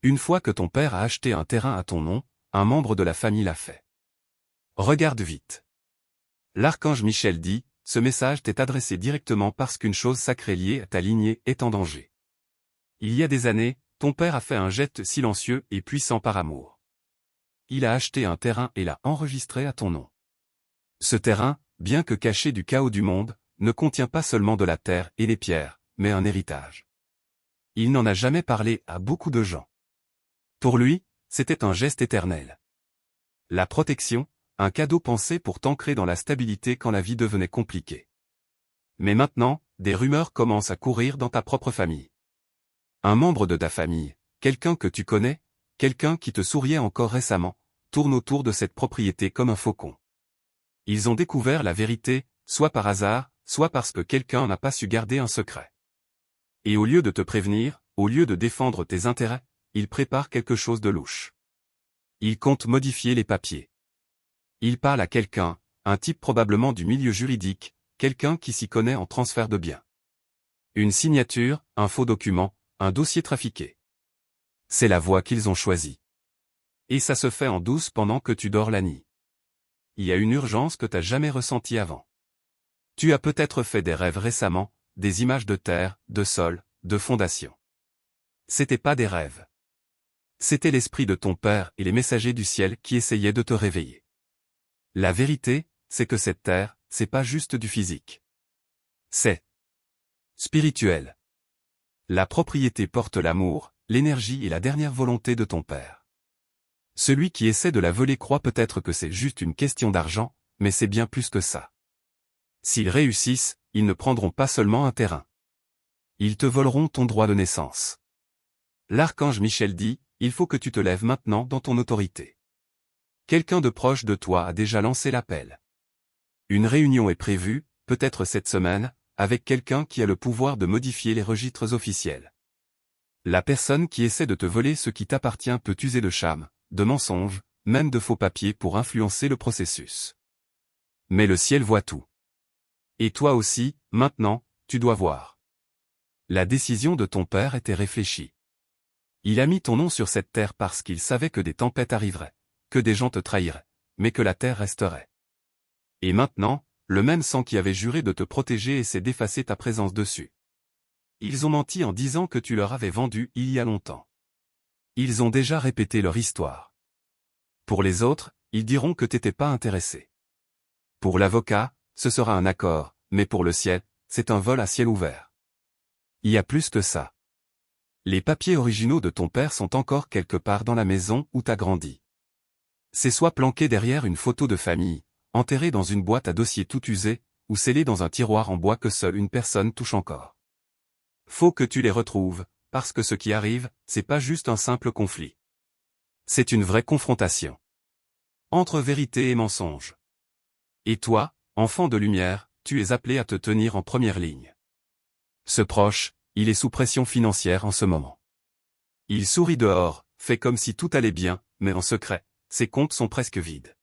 Une fois que ton père a acheté un terrain à ton nom, un membre de la famille l'a fait. Regarde vite. L'archange Michel dit, ce message t'est adressé directement parce qu'une chose sacrée liée à ta lignée est en danger. Il y a des années, ton père a fait un geste silencieux et puissant par amour. Il a acheté un terrain et l'a enregistré à ton nom. Ce terrain, bien que caché du chaos du monde, ne contient pas seulement de la terre et des pierres, mais un héritage. Il n'en a jamais parlé à beaucoup de gens. Pour lui, c'était un geste éternel. La protection, un cadeau pensé pour t'ancrer dans la stabilité quand la vie devenait compliquée. Mais maintenant, des rumeurs commencent à courir dans ta propre famille. Un membre de ta famille, quelqu'un que tu connais, quelqu'un qui te souriait encore récemment, tourne autour de cette propriété comme un faucon. Ils ont découvert la vérité, soit par hasard, soit parce que quelqu'un n'a pas su garder un secret. Et au lieu de te prévenir, au lieu de défendre tes intérêts, ils préparent quelque chose de louche. Ils comptent modifier les papiers. Ils parlent à quelqu'un, un type probablement du milieu juridique, quelqu'un qui s'y connaît en transfert de biens. Une signature, un faux document, un dossier trafiqué. C'est la voie qu'ils ont choisie. Et ça se fait en douce pendant que tu dors la nuit. Il y a une urgence que t'as jamais ressentie avant. Tu as peut-être fait des rêves récemment, des images de terre, de sol, de fondation. C'était pas des rêves. C'était l'esprit de ton père et les messagers du ciel qui essayaient de te réveiller. La vérité, c'est que cette terre, c'est pas juste du physique. C'est spirituel. La propriété porte l'amour, l'énergie et la dernière volonté de ton père. Celui qui essaie de la voler croit peut-être que c'est juste une question d'argent, mais c'est bien plus que ça. S'ils réussissent, ils ne prendront pas seulement un terrain. Ils te voleront ton droit de naissance. L'archange Michel dit, il faut que tu te lèves maintenant dans ton autorité. Quelqu'un de proche de toi a déjà lancé l'appel. Une réunion est prévue, peut-être cette semaine, avec quelqu'un qui a le pouvoir de modifier les registres officiels. La personne qui essaie de te voler ce qui t'appartient peut user de charme, de mensonges, même de faux papiers pour influencer le processus. Mais le ciel voit tout. Et toi aussi, maintenant, tu dois voir. La décision de ton père était réfléchie. Il a mis ton nom sur cette terre parce qu'il savait que des tempêtes arriveraient, que des gens te trahiraient, mais que la terre resterait. Et maintenant, le même sang qui avait juré de te protéger essaie d'effacer ta présence dessus. Ils ont menti en disant que tu leur avais vendu il y a longtemps. Ils ont déjà répété leur histoire. Pour les autres, ils diront que t'étais pas intéressé. Pour l'avocat, ce sera un accord, mais pour le ciel, c'est un vol à ciel ouvert. Il y a plus que ça. Les papiers originaux de ton père sont encore quelque part dans la maison où t'as grandi. C'est soit planqué derrière une photo de famille, enterré dans une boîte à dossiers tout usée, ou scellé dans un tiroir en bois que seule une personne touche encore. Faut que tu les retrouves, parce que ce qui arrive, c'est pas juste un simple conflit. C'est une vraie confrontation. Entre vérité et mensonge. Et toi, enfant de lumière, tu es appelé à te tenir en première ligne. Ce proche, il est sous pression financière en ce moment. Il sourit dehors, fait comme si tout allait bien, mais en secret, ses comptes sont presque vides.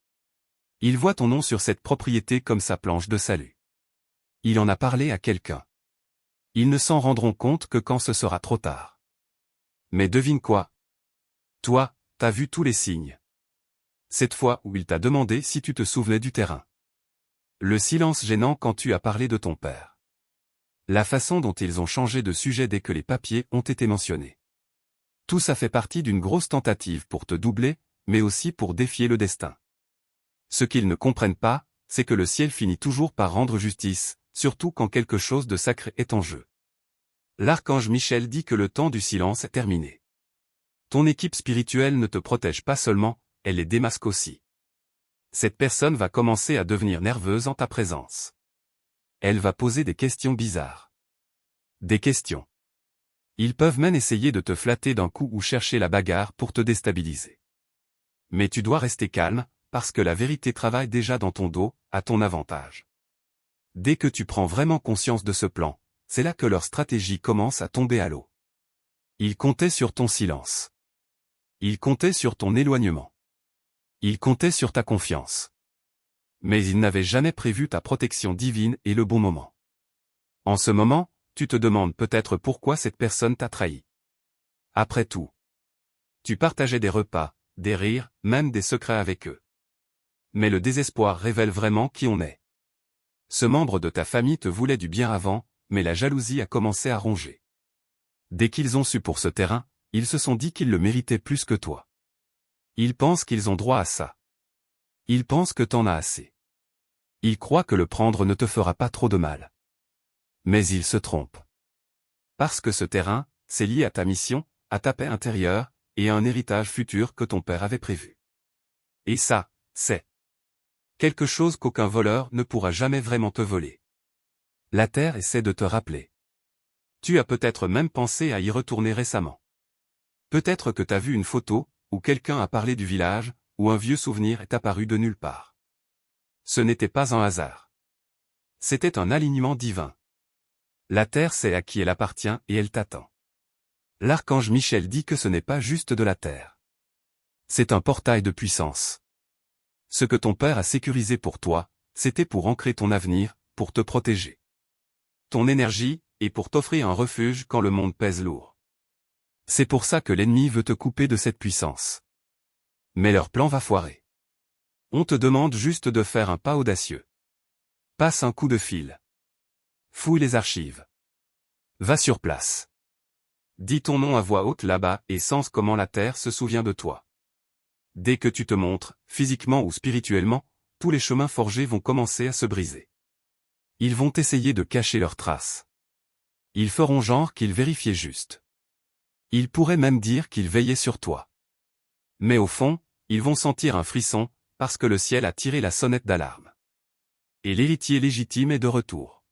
Il voit ton nom sur cette propriété comme sa planche de salut. Il en a parlé à quelqu'un. Ils ne s'en rendront compte que quand ce sera trop tard. Mais devine quoi? Toi, t'as vu tous les signes. Cette fois où il t'a demandé si tu te souvenais du terrain. Le silence gênant quand tu as parlé de ton père. La façon dont ils ont changé de sujet dès que les papiers ont été mentionnés. Tout ça fait partie d'une grosse tentative pour te doubler, mais aussi pour défier le destin. Ce qu'ils ne comprennent pas, c'est que le ciel finit toujours par rendre justice, surtout quand quelque chose de sacré est en jeu. L'archange Michel dit que le temps du silence est terminé. Ton équipe spirituelle ne te protège pas seulement, elle les démasque aussi. Cette personne va commencer à devenir nerveuse en ta présence. Elle va poser des questions bizarres. Des questions. Ils peuvent même essayer de te flatter d'un coup ou chercher la bagarre pour te déstabiliser. Mais tu dois rester calme, parce que la vérité travaille déjà dans ton dos, à ton avantage. Dès que tu prends vraiment conscience de ce plan, c'est là que leur stratégie commence à tomber à l'eau. Ils comptaient sur ton silence. Ils comptaient sur ton éloignement. Ils comptaient sur ta confiance. Mais ils n'avaient jamais prévu ta protection divine et le bon moment. En ce moment, tu te demandes peut-être pourquoi cette personne t'a trahi. Après tout, Tu partageais des repas, des rires, même des secrets avec eux. Mais le désespoir révèle vraiment qui on est. Ce membre de ta famille te voulait du bien avant, mais la jalousie a commencé à ronger. Dès qu'ils ont su pour ce terrain, ils se sont dit qu'ils le méritaient plus que toi. Ils pensent qu'ils ont droit à ça. Ils pensent que t'en as assez. Ils croient que le prendre ne te fera pas trop de mal. Mais ils se trompent. Parce que ce terrain, c'est lié à ta mission, à ta paix intérieure, et à un héritage futur que ton père avait prévu. Et ça, c'est quelque chose qu'aucun voleur ne pourra jamais vraiment te voler. La Terre essaie de te rappeler. Tu as peut-être même pensé à y retourner récemment. Peut-être que t'as vu une photo, ou quelqu'un a parlé du village, ou un vieux souvenir est apparu de nulle part. Ce n'était pas un hasard. C'était un alignement divin. La Terre sait à qui elle appartient et elle t'attend. L'archange Michel dit que ce n'est pas juste de la Terre. C'est un portail de puissance. Ce que ton père a sécurisé pour toi, c'était pour ancrer ton avenir, pour te protéger. Ton énergie, et pour t'offrir un refuge quand le monde pèse lourd. C'est pour ça que l'ennemi veut te couper de cette puissance. Mais leur plan va foirer. On te demande juste de faire un pas audacieux. Passe un coup de fil. Fouille les archives. Va sur place. Dis ton nom à voix haute là-bas et sens comment la Terre se souvient de toi. Dès que tu te montres, physiquement ou spirituellement, tous les chemins forgés vont commencer à se briser. Ils vont essayer de cacher leurs traces. Ils feront genre qu'ils vérifiaient juste. Ils pourraient même dire qu'ils veillaient sur toi. Mais au fond, ils vont sentir un frisson, parce que le ciel a tiré la sonnette d'alarme. Et l'héritier légitime est de retour.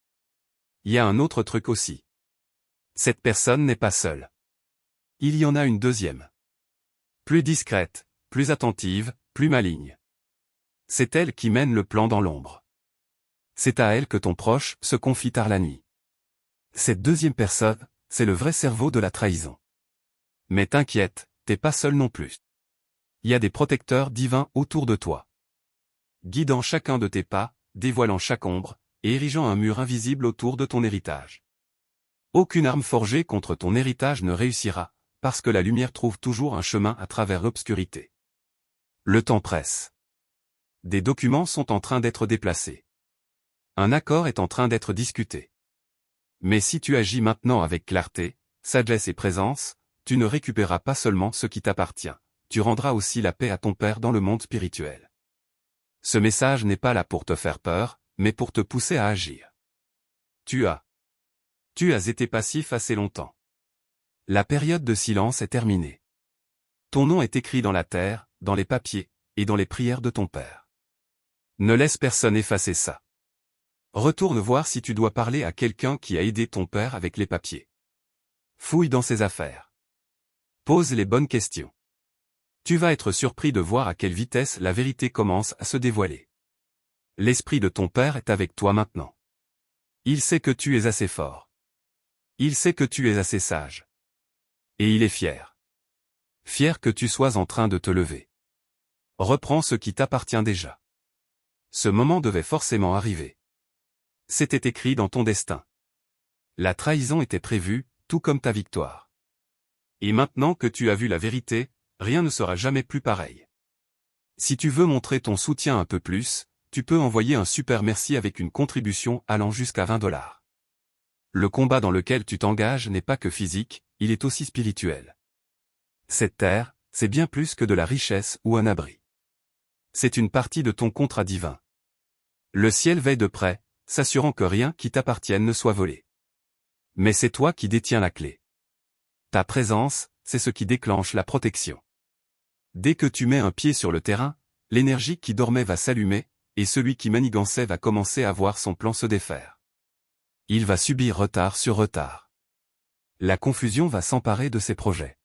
Il y a un autre truc aussi. Cette personne n'est pas seule. Il y en a une deuxième. Plus discrète, plus attentive, plus maligne. C'est elle qui mène le plan dans l'ombre. C'est à elle que ton proche se confie tard la nuit. Cette deuxième personne, c'est le vrai cerveau de la trahison. Mais t'inquiète, t'es pas seul non plus. Il y a des protecteurs divins autour de toi. Guidant chacun de tes pas, dévoilant chaque ombre, et érigeant un mur invisible autour de ton héritage. Aucune arme forgée contre ton héritage ne réussira, parce que la lumière trouve toujours un chemin à travers l'obscurité. Le temps presse. Des documents sont en train d'être déplacés. Un accord est en train d'être discuté. Mais si tu agis maintenant avec clarté, sagesse et présence, tu ne récupéreras pas seulement ce qui t'appartient, tu rendras aussi la paix à ton père dans le monde spirituel. Ce message n'est pas là pour te faire peur, mais pour te pousser à agir. Tu as été passif assez longtemps. La période de silence est terminée. Ton nom est écrit dans la terre, dans les papiers, et dans les prières de ton père. Ne laisse personne effacer ça. Retourne voir si tu dois parler à quelqu'un qui a aidé ton père avec les papiers. Fouille dans ses affaires. Pose les bonnes questions. Tu vas être surpris de voir à quelle vitesse la vérité commence à se dévoiler. L'esprit de ton père est avec toi maintenant. Il sait que tu es assez fort. Il sait que tu es assez sage. Et il est fier. Fier que tu sois en train de te lever. Reprends ce qui t'appartient déjà. Ce moment devait forcément arriver. C'était écrit dans ton destin. La trahison était prévue, tout comme ta victoire. Et maintenant que tu as vu la vérité, rien ne sera jamais plus pareil. Si tu veux montrer ton soutien un peu plus, tu peux envoyer un super merci avec une contribution allant jusqu'à $20. Le combat dans lequel tu t'engages n'est pas que physique, il est aussi spirituel. Cette terre, c'est bien plus que de la richesse ou un abri. C'est une partie de ton contrat divin. Le ciel veille de près, s'assurant que rien qui t'appartienne ne soit volé. Mais c'est toi qui détiens la clé. Ta présence, c'est ce qui déclenche la protection. Dès que tu mets un pied sur le terrain, l'énergie qui dormait va s'allumer, et celui qui manigançait va commencer à voir son plan se défaire. Il va subir retard sur retard. La confusion va s'emparer de ses projets.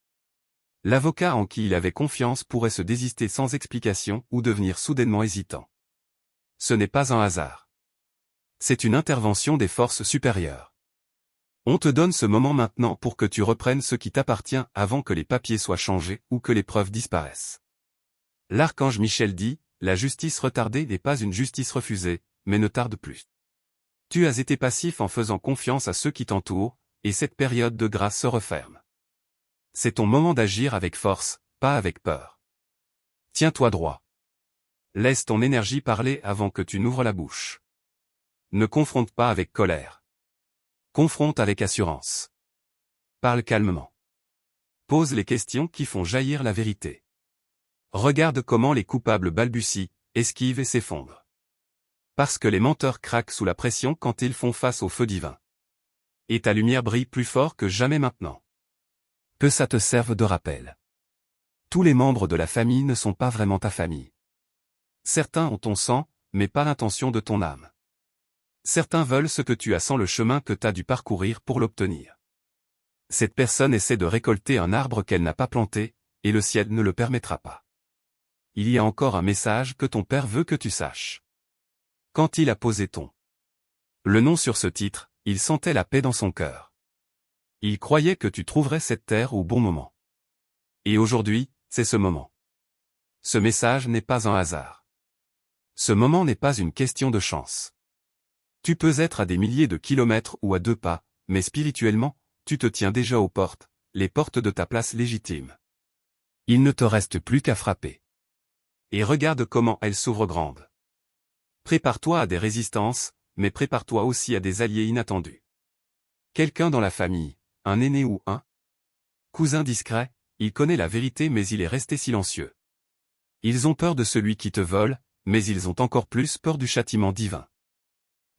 L'avocat en qui il avait confiance pourrait se désister sans explication ou devenir soudainement hésitant. Ce n'est pas un hasard. C'est une intervention des forces supérieures. On te donne ce moment maintenant pour que tu reprennes ce qui t'appartient avant que les papiers soient changés ou que les preuves disparaissent. L'archange Michel dit, la justice retardée n'est pas une justice refusée, mais ne tarde plus. Tu as été passif en faisant confiance à ceux qui t'entourent, et cette période de grâce se referme. C'est ton moment d'agir avec force, pas avec peur. Tiens-toi droit. Laisse ton énergie parler avant que tu n'ouvres la bouche. Ne confronte pas avec colère. Confronte avec assurance. Parle calmement. Pose les questions qui font jaillir la vérité. Regarde comment les coupables balbutient, esquivent et s'effondrent. Parce que les menteurs craquent sous la pression quand ils font face au feu divin. Et ta lumière brille plus fort que jamais maintenant. Que ça te serve de rappel. Tous les membres de la famille ne sont pas vraiment ta famille. Certains ont ton sang, mais pas l'intention de ton âme. Certains veulent ce que tu as sans le chemin que t'as dû parcourir pour l'obtenir. Cette personne essaie de récolter un arbre qu'elle n'a pas planté, et le ciel ne le permettra pas. Il y a encore un message que ton père veut que tu saches. Quand il a posé le nom sur ce titre, il sentait la paix dans son cœur. Il croyait que tu trouverais cette terre au bon moment. Et aujourd'hui, c'est ce moment. Ce message n'est pas un hasard. Ce moment n'est pas une question de chance. Tu peux être à des milliers de kilomètres ou à 2 pas, mais spirituellement, tu te tiens déjà aux portes, les portes de ta place légitime. Il ne te reste plus qu'à frapper. Et regarde comment elles s'ouvrent grandes. Prépare-toi à des résistances, mais prépare-toi aussi à des alliés inattendus. Quelqu'un dans la famille, un aîné ou un cousin discret, il connaît la vérité mais il est resté silencieux. Ils ont peur de celui qui te vole, mais ils ont encore plus peur du châtiment divin.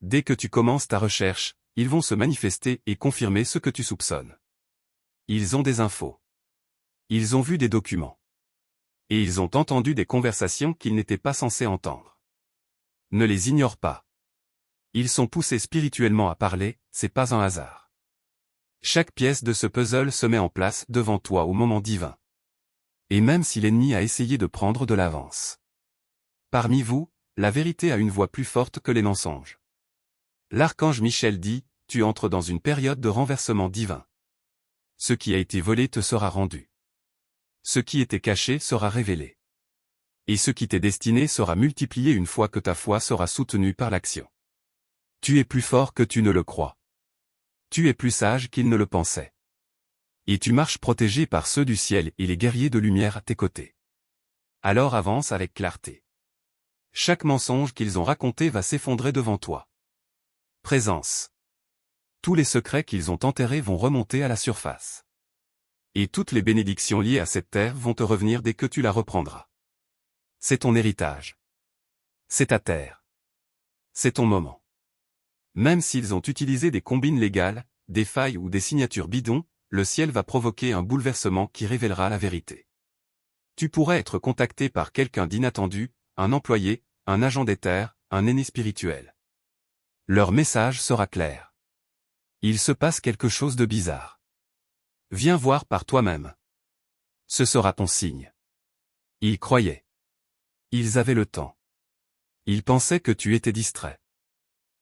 Dès que tu commences ta recherche, ils vont se manifester et confirmer ce que tu soupçonnes. Ils ont des infos. Ils ont vu des documents. Et ils ont entendu des conversations qu'ils n'étaient pas censés entendre. Ne les ignore pas. Ils sont poussés spirituellement à parler, c'est pas un hasard. Chaque pièce de ce puzzle se met en place devant toi au moment divin. Et même si l'ennemi a essayé de prendre de l'avance. Parmi vous, la vérité a une voix plus forte que les mensonges. L'archange Michel dit, tu entres dans une période de renversement divin. Ce qui a été volé te sera rendu. Ce qui était caché sera révélé. Et ce qui t'est destiné sera multiplié une fois que ta foi sera soutenue par l'action. Tu es plus fort que tu ne le crois. Tu es plus sage qu'il ne le pensait. Et tu marches protégé par ceux du ciel et les guerriers de lumière à tes côtés. Alors avance avec clarté. Chaque mensonge qu'ils ont raconté va s'effondrer devant toi. Présence. Tous les secrets qu'ils ont enterrés vont remonter à la surface. Et toutes les bénédictions liées à cette terre vont te revenir dès que tu la reprendras. C'est ton héritage. C'est ta terre. C'est ton moment. Même s'ils ont utilisé des combines légales, des failles ou des signatures bidons, le ciel va provoquer un bouleversement qui révélera la vérité. Tu pourrais être contacté par quelqu'un d'inattendu, un employé, un agent des terres, un aîné spirituel. Leur message sera clair. Il se passe quelque chose de bizarre. Viens voir par toi-même. Ce sera ton signe. Ils croyaient. Ils avaient le temps. Ils pensaient que tu étais distrait.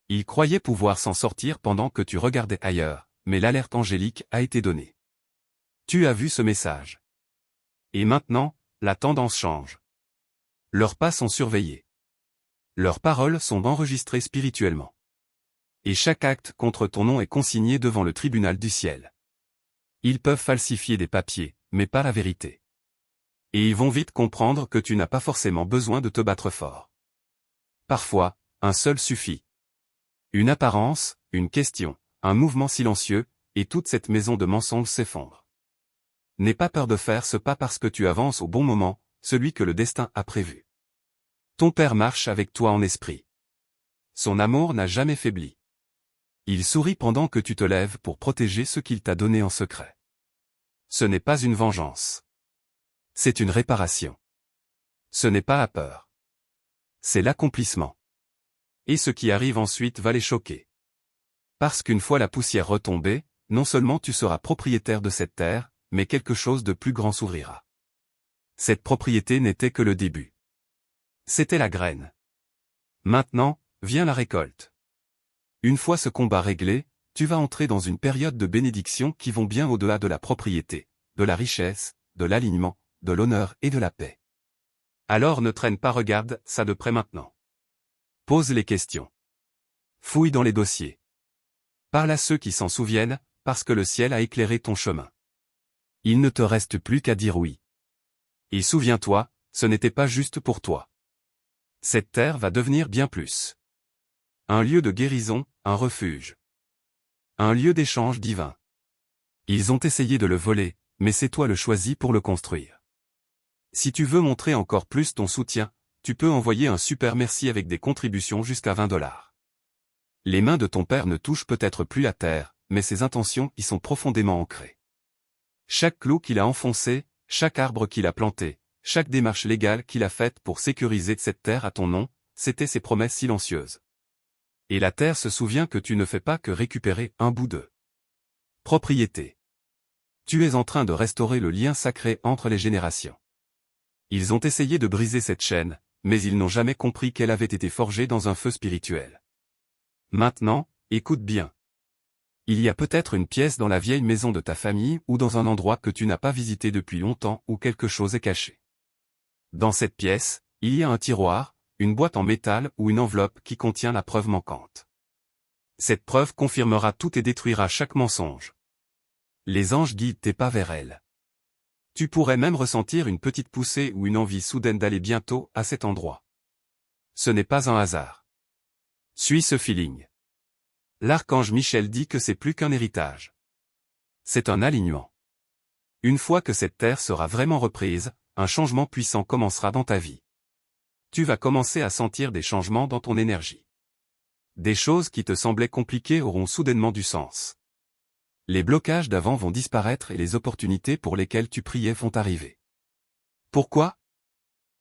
Ils croyaient pouvoir s'en sortir pendant que tu regardais ailleurs, mais l'alerte angélique a été donnée. Tu as vu ce message. Et maintenant, la tendance change. Leurs pas sont surveillés. Leurs paroles sont enregistrées spirituellement. Et chaque acte contre ton nom est consigné devant le tribunal du ciel. Ils peuvent falsifier des papiers, mais pas la vérité. Et ils vont vite comprendre que tu n'as pas forcément besoin de te battre fort. Parfois, un seul suffit. Une apparence, une question, un mouvement silencieux, et toute cette maison de mensonges s'effondre. N'aie pas peur de faire ce pas parce que tu avances au bon moment, celui que le destin a prévu. Ton Père marche avec toi en esprit. Son amour n'a jamais faibli. Il sourit pendant que tu te lèves pour protéger ce qu'il t'a donné en secret. Ce n'est pas une vengeance. C'est une réparation. Ce n'est pas la peur. C'est l'accomplissement. Et ce qui arrive ensuite va les choquer. Parce qu'une fois la poussière retombée, non seulement tu seras propriétaire de cette terre, mais quelque chose de plus grand s'ouvrira. Cette propriété n'était que le début. C'était la graine. Maintenant, vient la récolte. Une fois ce combat réglé, tu vas entrer dans une période de bénédictions qui vont bien au-delà de la propriété, de la richesse, de l'alignement, de l'honneur et de la paix. Alors ne traîne pas, regarde ça de près maintenant. Pose les questions. Fouille dans les dossiers. Parle à ceux qui s'en souviennent, parce que le ciel a éclairé ton chemin. Il ne te reste plus qu'à dire oui. Et souviens-toi, ce n'était pas juste pour toi. Cette terre va devenir bien plus. Un lieu de guérison, un refuge. Un lieu d'échange divin. Ils ont essayé de le voler, mais c'est toi le choisi pour le construire. Si tu veux montrer encore plus ton soutien, tu peux envoyer un super merci avec des contributions jusqu'à $20. Les mains de ton père ne touchent peut-être plus la terre, mais ses intentions y sont profondément ancrées. Chaque clou qu'il a enfoncé, chaque arbre qu'il a planté, chaque démarche légale qu'il a faite pour sécuriser cette terre à ton nom, c'était ses promesses silencieuses. Et la terre se souvient que tu ne fais pas que récupérer un bout de propriété. Tu es en train de restaurer le lien sacré entre les générations. Ils ont essayé de briser cette chaîne, mais ils n'ont jamais compris qu'elle avait été forgée dans un feu spirituel. Maintenant, écoute bien. Il y a peut-être une pièce dans la vieille maison de ta famille ou dans un endroit que tu n'as pas visité depuis longtemps où quelque chose est caché. Dans cette pièce, il y a un tiroir, une boîte en métal ou une enveloppe qui contient la preuve manquante. Cette preuve confirmera tout et détruira chaque mensonge. Les anges guident tes pas vers elle. Tu pourrais même ressentir une petite poussée ou une envie soudaine d'aller bientôt à cet endroit. Ce n'est pas un hasard. Suis ce feeling. L'archange Michel dit que c'est plus qu'un héritage. C'est un alignement. Une fois que cette terre sera vraiment reprise, un changement puissant commencera dans ta vie. Tu vas commencer à sentir des changements dans ton énergie. Des choses qui te semblaient compliquées auront soudainement du sens. Les blocages d'avant vont disparaître et les opportunités pour lesquelles tu priais vont arriver. Pourquoi?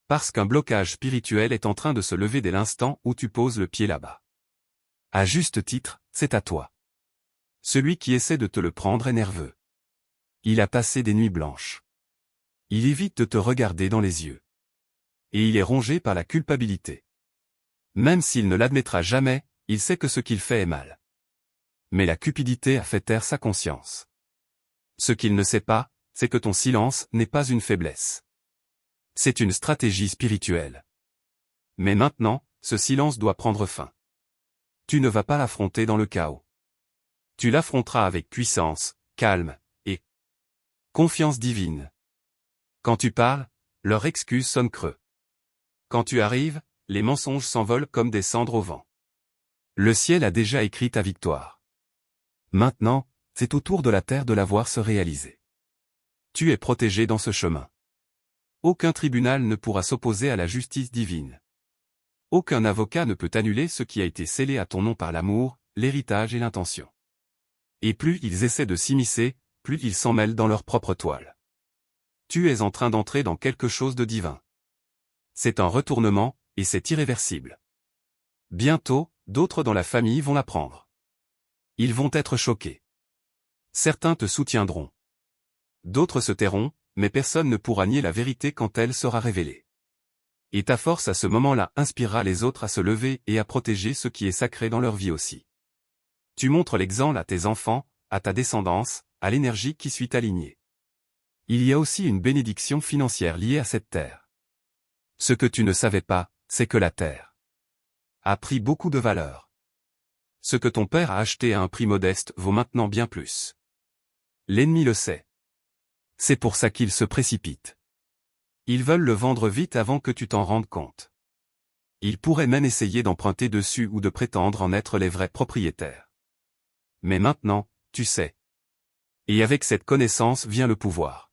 Parce qu'un blocage spirituel est en train de se lever dès l'instant où tu poses le pied là-bas. À juste titre, c'est à toi. Celui qui essaie de te le prendre est nerveux. Il a passé des nuits blanches. Il évite de te regarder dans les yeux. Et il est rongé par la culpabilité. Même s'il ne l'admettra jamais, il sait que ce qu'il fait est mal. Mais la cupidité a fait taire sa conscience. Ce qu'il ne sait pas, c'est que ton silence n'est pas une faiblesse. C'est une stratégie spirituelle. Mais maintenant, ce silence doit prendre fin. Tu ne vas pas l'affronter dans le chaos. Tu l'affronteras avec puissance, calme, et confiance divine. Quand tu parles, leurs excuses sonnent creux. Quand tu arrives, les mensonges s'envolent comme des cendres au vent. Le ciel a déjà écrit ta victoire. Maintenant, c'est au tour de la terre de la voir se réaliser. Tu es protégé dans ce chemin. Aucun tribunal ne pourra s'opposer à la justice divine. Aucun avocat ne peut annuler ce qui a été scellé à ton nom par l'amour, l'héritage et l'intention. Et plus ils essaient de s'immiscer, plus ils s'en mêlent dans leur propre toile. Tu es en train d'entrer dans quelque chose de divin. C'est un retournement, et c'est irréversible. Bientôt, d'autres dans la famille vont l'apprendre. Ils vont être choqués. Certains te soutiendront. D'autres se tairont, mais personne ne pourra nier la vérité quand elle sera révélée. Et ta force à ce moment-là inspirera les autres à se lever et à protéger ce qui est sacré dans leur vie aussi. Tu montres l'exemple à tes enfants, à ta descendance, à l'énergie qui suit alignée. Il y a aussi une bénédiction financière liée à cette terre. Ce que tu ne savais pas, c'est que la terre a pris beaucoup de valeur. Ce que ton père a acheté à un prix modeste vaut maintenant bien plus. L'ennemi le sait. C'est pour ça qu'ils se précipitent. Ils veulent le vendre vite avant que tu t'en rendes compte. Ils pourraient même essayer d'emprunter dessus ou de prétendre en être les vrais propriétaires. Mais maintenant, tu sais. Et avec cette connaissance vient le pouvoir.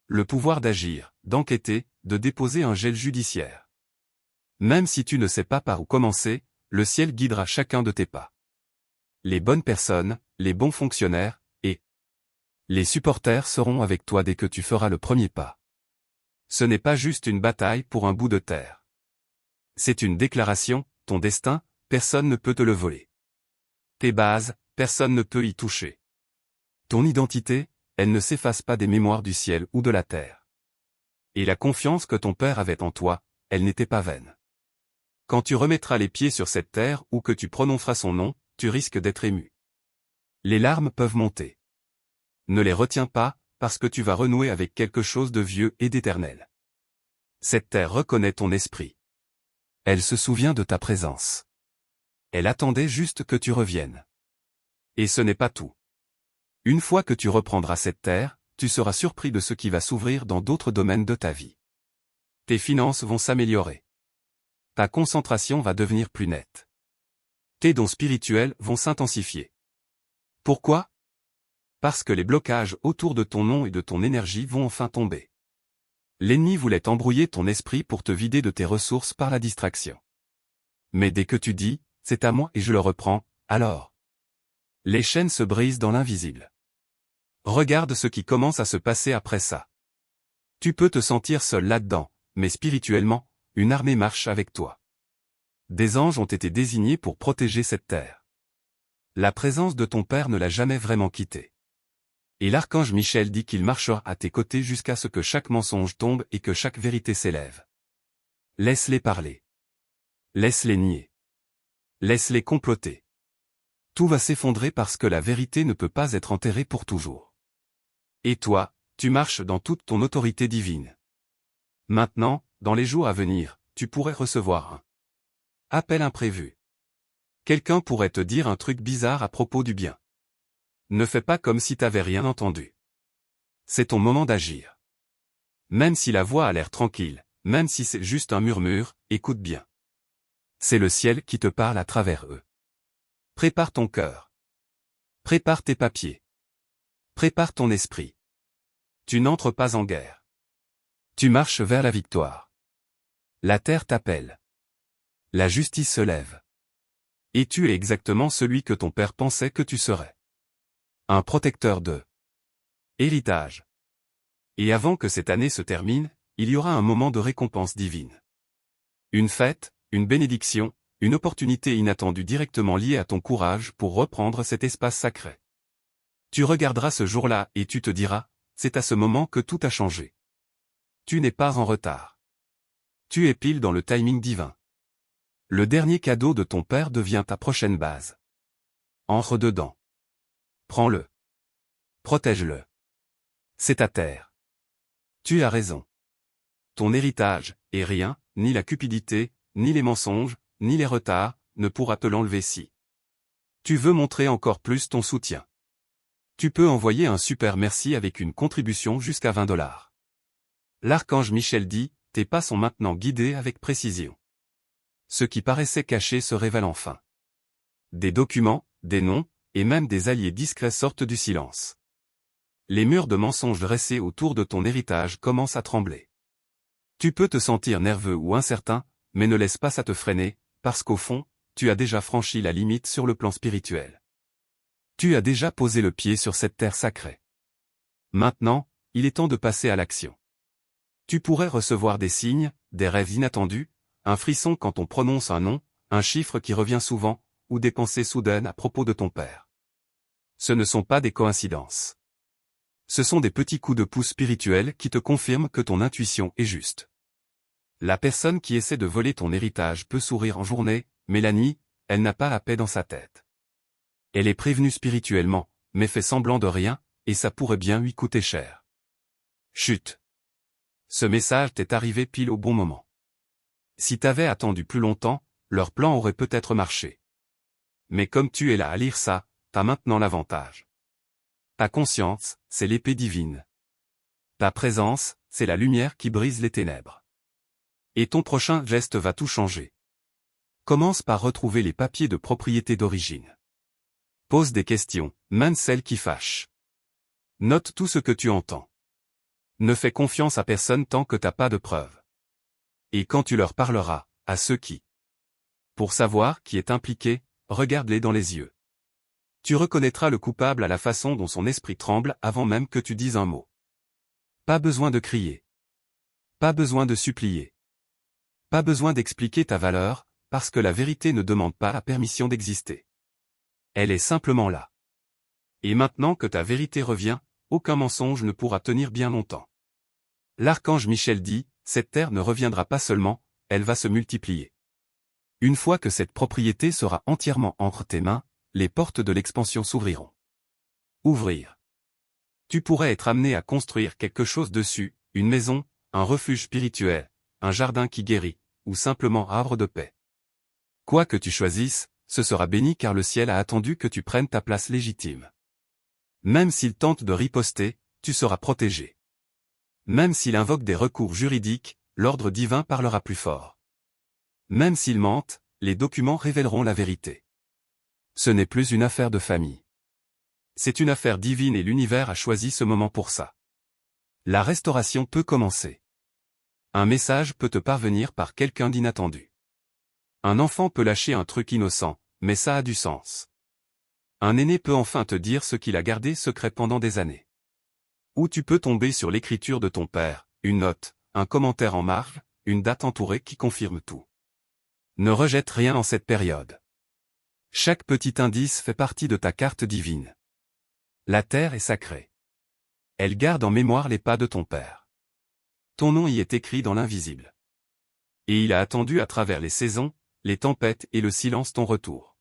Le pouvoir d'agir, d'enquêter, de déposer un gel judiciaire. Même si tu ne sais pas par où commencer, le ciel guidera chacun de tes pas. Les bonnes personnes, les bons fonctionnaires, et les supporters seront avec toi dès que tu feras le premier pas. Ce n'est pas juste une bataille pour un bout de terre. C'est une déclaration, ton destin, personne ne peut te le voler. Tes bases, personne ne peut y toucher. Ton identité, elle ne s'efface pas des mémoires du ciel ou de la terre. Et la confiance que ton père avait en toi, elle n'était pas vaine. Quand tu remettras les pieds sur cette terre ou que tu prononceras son nom, tu risques d'être ému. Les larmes peuvent monter. Ne les retiens pas, parce que tu vas renouer avec quelque chose de vieux et d'éternel. Cette terre reconnaît ton esprit. Elle se souvient de ta présence. Elle attendait juste que tu reviennes. Et ce n'est pas tout. Une fois que tu reprendras cette terre, tu seras surpris de ce qui va s'ouvrir dans d'autres domaines de ta vie. Tes finances vont s'améliorer. Ta concentration va devenir plus nette. Tes dons spirituels vont s'intensifier. Pourquoi? Parce que les blocages autour de ton nom et de ton énergie vont enfin tomber. L'ennemi voulait embrouiller ton esprit pour te vider de tes ressources par la distraction. Mais dès que tu dis, c'est à moi et je le reprends, alors les chaînes se brisent dans l'invisible. Regarde ce qui commence à se passer après ça. Tu peux te sentir seul là-dedans, mais spirituellement, une armée marche avec toi. Des anges ont été désignés pour protéger cette terre. La présence de ton Père ne l'a jamais vraiment quitté. Et l'archange Michel dit qu'il marchera à tes côtés jusqu'à ce que chaque mensonge tombe et que chaque vérité s'élève. Laisse-les parler. Laisse-les nier. Laisse-les comploter. Tout va s'effondrer parce que la vérité ne peut pas être enterrée pour toujours. Et toi, tu marches dans toute ton autorité divine. Maintenant, dans les jours à venir, tu pourrais recevoir un appel imprévu. Quelqu'un pourrait te dire un truc bizarre à propos du bien. Ne fais pas comme si t'avais rien entendu. C'est ton moment d'agir. Même si la voix a l'air tranquille, même si c'est juste un murmure, écoute bien. C'est le ciel qui te parle à travers eux. Prépare ton cœur. Prépare tes papiers. Prépare ton esprit. Tu n'entres pas en guerre. Tu marches vers la victoire. La terre t'appelle. La justice se lève. Et tu es exactement celui que ton père pensait que tu serais. Un protecteur de héritage. Et avant que cette année se termine, il y aura un moment de récompense divine. Une fête, une bénédiction, une opportunité inattendue directement liée à ton courage pour reprendre cet espace sacré. Tu regarderas ce jour-là et tu te diras, c'est à ce moment que tout a changé. Tu n'es pas en retard. Tu es pile dans le timing divin. Le dernier cadeau de ton père devient ta prochaine base. Entre dedans. Prends-le. Protège-le. C'est ta terre. Tu as raison. Ton héritage, et rien, ni la cupidité, ni les mensonges, ni les retards, ne pourra te l'enlever si tu veux montrer encore plus ton soutien. Tu peux envoyer un super merci avec une contribution jusqu'à $20. L'archange Michel dit, tes pas sont maintenant guidés avec précision. Ce qui paraissait caché se révèle enfin. Des documents, des noms, et même des alliés discrets sortent du silence. Les murs de mensonges dressés autour de ton héritage commencent à trembler. Tu peux te sentir nerveux ou incertain, mais ne laisse pas ça te freiner, parce qu'au fond, tu as déjà franchi la limite sur le plan spirituel. Tu as déjà posé le pied sur cette terre sacrée. Maintenant, il est temps de passer à l'action. Tu pourrais recevoir des signes, des rêves inattendus, un frisson quand on prononce un nom, un chiffre qui revient souvent, ou des pensées soudaines à propos de ton père. Ce ne sont pas des coïncidences. Ce sont des petits coups de pouce spirituels qui te confirment que ton intuition est juste. La personne qui essaie de voler ton héritage peut sourire en journée, mais la nuit, elle n'a pas la paix dans sa tête. Elle est prévenue spirituellement, mais fait semblant de rien, et ça pourrait bien lui coûter cher. Chut! Ce message t'est arrivé pile au bon moment. Si t'avais attendu plus longtemps, leur plan aurait peut-être marché. Mais comme tu es là à lire ça, t'as maintenant l'avantage. Ta conscience, c'est l'épée divine. Ta présence, c'est la lumière qui brise les ténèbres. Et ton prochain geste va tout changer. Commence par retrouver les papiers de propriété d'origine. Pose des questions, même celles qui fâchent. Note tout ce que tu entends. Ne fais confiance à personne tant que t'as pas de preuves. Et quand tu leur parleras, à ceux qui. Pour savoir qui est impliqué, regarde-les dans les yeux. Tu reconnaîtras le coupable à la façon dont son esprit tremble avant même que tu dises un mot. Pas besoin de crier. Pas besoin de supplier. Pas besoin d'expliquer ta valeur, parce que la vérité ne demande pas la permission d'exister. Elle est simplement là. Et maintenant que ta vérité revient, aucun mensonge ne pourra tenir bien longtemps. L'archange Michel dit, cette terre ne reviendra pas seulement, elle va se multiplier. Une fois que cette propriété sera entièrement entre tes mains, les portes de l'expansion s'ouvriront. Ouvrir. Tu pourrais être amené à construire quelque chose dessus, une maison, un refuge spirituel, un jardin qui guérit, ou simplement arbre de paix. Quoi que tu choisisses, ce sera béni car le ciel a attendu que tu prennes ta place légitime. Même s'il tente de riposter, tu seras protégé. Même s'il invoque des recours juridiques, l'ordre divin parlera plus fort. Même s'il mente, les documents révéleront la vérité. Ce n'est plus une affaire de famille. C'est une affaire divine et l'univers a choisi ce moment pour ça. La restauration peut commencer. Un message peut te parvenir par quelqu'un d'inattendu. Un enfant peut lâcher un truc innocent, mais ça a du sens. Un aîné peut enfin te dire ce qu'il a gardé secret pendant des années. Ou tu peux tomber sur l'écriture de ton père, une note, un commentaire en marge, une date entourée qui confirme tout. Ne rejette rien en cette période. Chaque petit indice fait partie de ta carte divine. La terre est sacrée. Elle garde en mémoire les pas de ton père. Ton nom y est écrit dans l'invisible. Et il a attendu à travers les saisons, les tempêtes et le silence ton retour.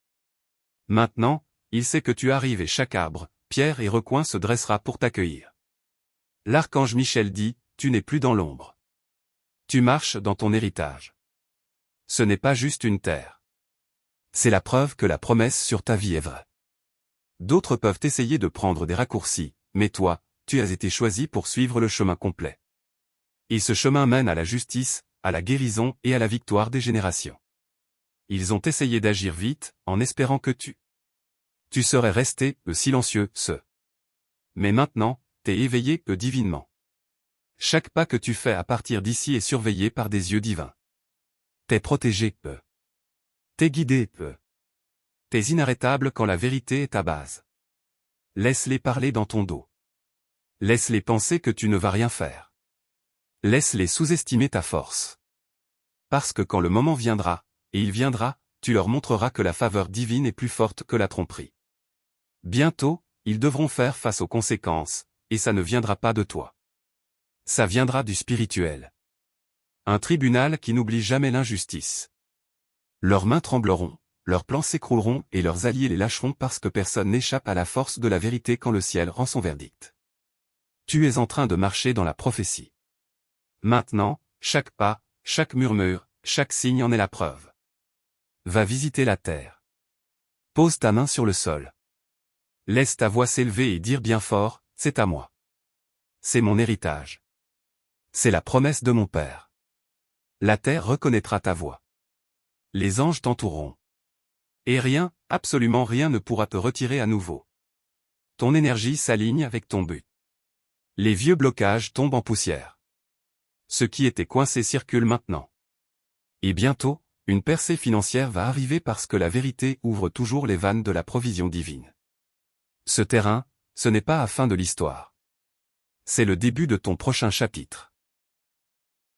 Maintenant, il sait que tu arrives et chaque arbre, pierre et recoin se dressera pour t'accueillir. L'archange Michel dit, tu n'es plus dans l'ombre. Tu marches dans ton héritage. Ce n'est pas juste une terre. C'est la preuve que la promesse sur ta vie est vraie. D'autres peuvent essayer de prendre des raccourcis, mais toi, tu as été choisi pour suivre le chemin complet. Et ce chemin mène à la justice, à la guérison et à la victoire des générations. Ils ont essayé d'agir vite, en espérant que tu serais resté, silencieux, Mais maintenant, t'es éveillé, divinement. Chaque pas que tu fais à partir d'ici est surveillé par des yeux divins. T'es protégé, T'es guidé, T'es inarrêtable quand la vérité est ta base. Laisse-les parler dans ton dos. Laisse-les penser que tu ne vas rien faire. Laisse-les sous-estimer ta force. Parce que quand le moment viendra, et il viendra, tu leur montreras que la faveur divine est plus forte que la tromperie. Bientôt, ils devront faire face aux conséquences, et ça ne viendra pas de toi. Ça viendra du spirituel. Un tribunal qui n'oublie jamais l'injustice. Leurs mains trembleront, leurs plans s'écrouleront et leurs alliés les lâcheront parce que personne n'échappe à la force de la vérité quand le ciel rend son verdict. Tu es en train de marcher dans la prophétie. Maintenant, chaque pas, chaque murmure, chaque signe en est la preuve. Va visiter la terre. Pose ta main sur le sol. Laisse ta voix s'élever et dire bien fort, c'est à moi. C'est mon héritage. C'est la promesse de mon Père. La terre reconnaîtra ta voix. Les anges t'entoureront. Et rien, absolument rien ne pourra te retirer à nouveau. Ton énergie s'aligne avec ton but. Les vieux blocages tombent en poussière. Ce qui était coincé circule maintenant. Et bientôt, une percée financière va arriver parce que la vérité ouvre toujours les vannes de la provision divine. Ce terrain, ce n'est pas la fin de l'histoire. C'est le début de ton prochain chapitre.